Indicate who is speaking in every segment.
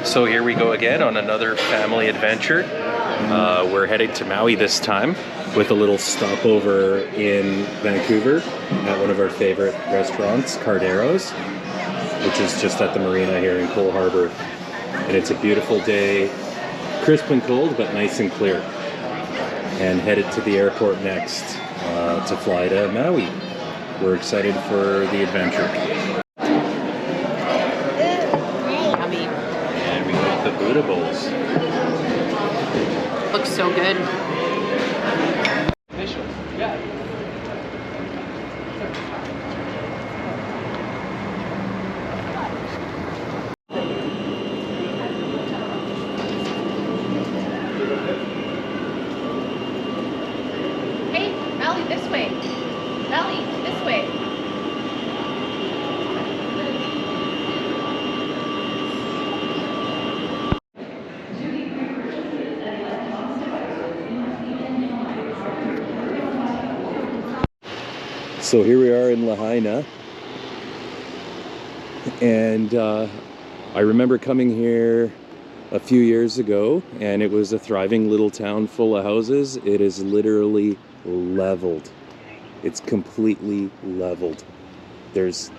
Speaker 1: So here we go again on another family adventure. We're headed to Maui this time with a little stopover in Vancouver at one of our favorite restaurants, Cardero's, which is just at the marina here in Cole Harbour. And it's a beautiful day, crisp and cold, but nice and clear. And headed to the airport next to fly to Maui. We're excited for the adventure. Buddha bowls.
Speaker 2: Looks so good.
Speaker 3: Hey, Melly, this way. Melly, this way.
Speaker 1: So here we are in Lahaina, and I remember coming here a few years ago, and it was a thriving little town full of houses. It is literally leveled. It's completely leveled. This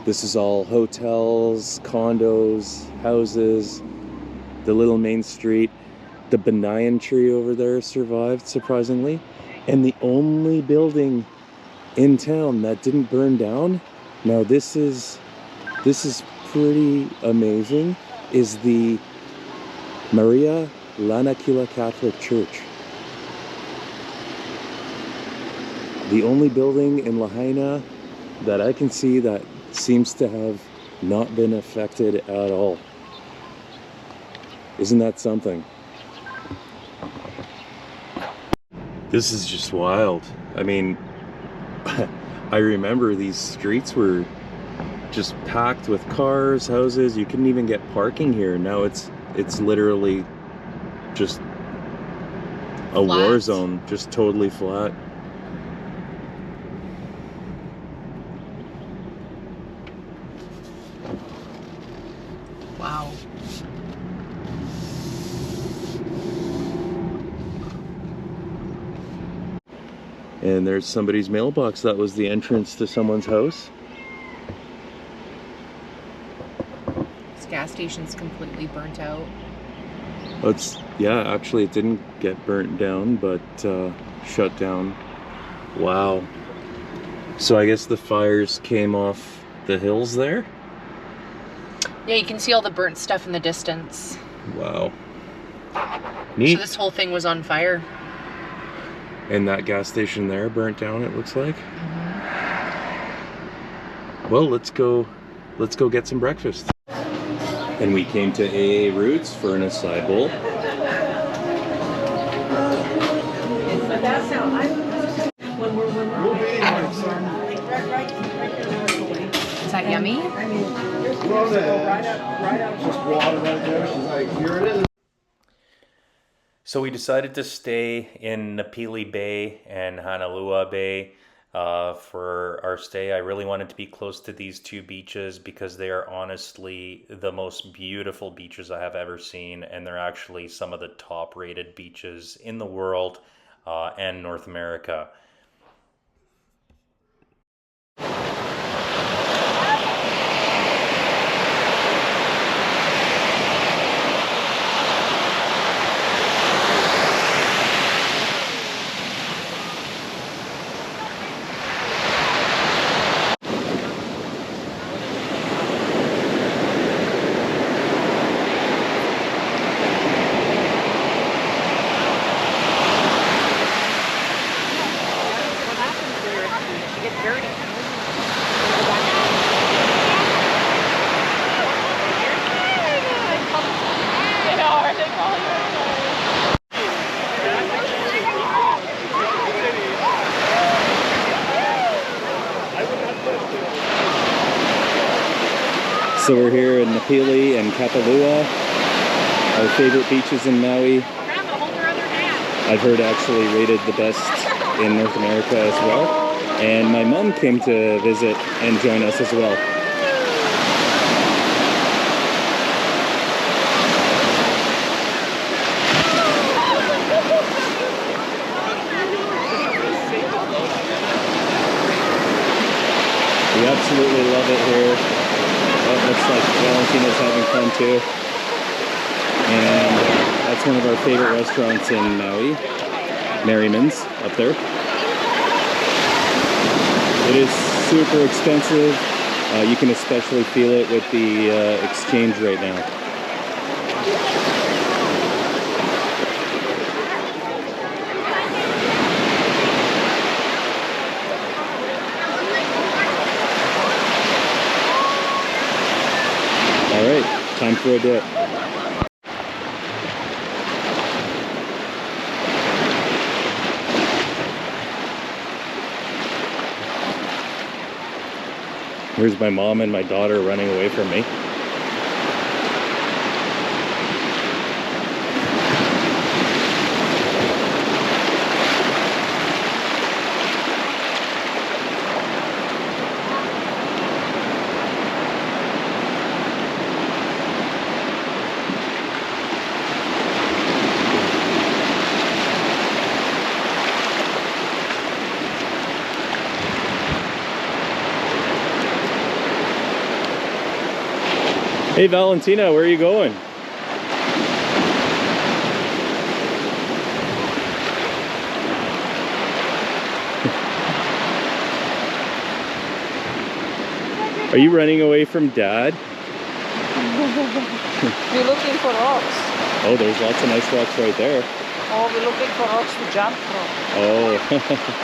Speaker 1: is all hotels, condos, houses, the little main street. The banyan tree over there survived, surprisingly, and the only building in town that didn't burn down, now this is pretty amazing, is the Maria Lanakila Catholic Church. The only building in Lahaina that I can see that seems to have not been affected at all. Isn't that something? This is just wild. I mean, I remember these streets were just packed with cars, houses. You couldn't even get parking here. Now it's literally just a war zone, just totally flat.
Speaker 2: Wow.
Speaker 1: And there's somebody's mailbox. That was the entrance to someone's house.
Speaker 2: This gas station's completely burnt out.
Speaker 1: Yeah, actually it didn't get burnt down, but shut down. Wow. So I guess the fires came off the hills there?
Speaker 2: Yeah, you can see all the burnt stuff in the distance.
Speaker 1: Wow. Neat.
Speaker 2: So this whole thing was on fire.
Speaker 1: And that gas station there burnt down, it looks like.
Speaker 2: Mm-hmm.
Speaker 1: Well, let's go get some breakfast. And we came to AA Roots for an acai bowl.
Speaker 2: Is that yummy?
Speaker 1: So we decided to stay in Napili Bay and Kapalua Bay for our stay. I really wanted to be close to these two beaches because they are honestly the most beautiful beaches I have ever seen, and they're actually some of the top rated beaches in the world and North America. So we're here in Napili and Kapalua, our favorite beaches in Maui. I've heard actually rated the best in North America as well. And my mom came to visit and join us as well. is having fun too. And that's one of our favorite restaurants in Maui, Merriman's up there. It is super expensive. You can especially feel it with the exchange right now. All right, time for a dip. Here's my mom and my daughter running away from me. Hey Valentina, where are you going? Are you running away from Dad?
Speaker 4: We're looking for rocks.
Speaker 1: Oh, there's lots of nice rocks right there.
Speaker 4: Oh, we're looking for rocks to jump from.
Speaker 1: Oh.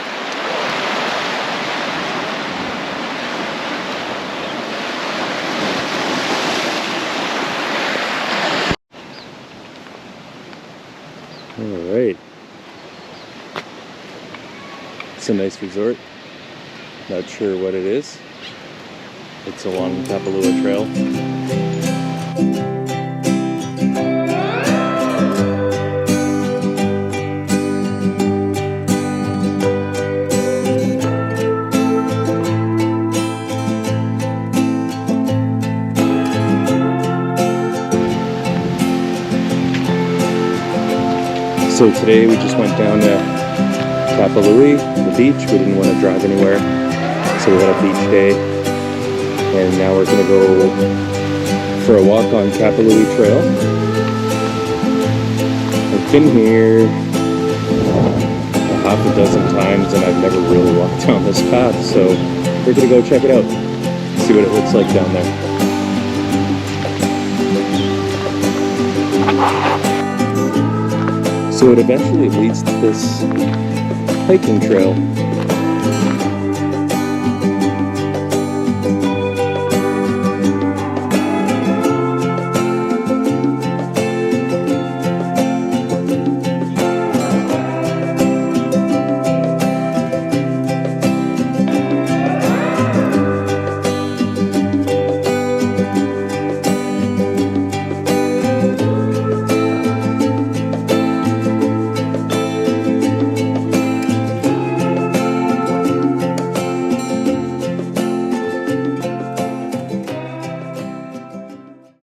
Speaker 1: All right. It's a nice resort. Not sure what it is. It's along Kapalua Trail. So today we just went down to Kapalua, the beach. We didn't want to drive anywhere, so we had a beach day. And now we're going to go for a walk on Kapalua Trail. I've been here a half a dozen times and I've never really walked down this path, so we're going to go check it out, see what it looks like down there. So it eventually leads to this hiking trail.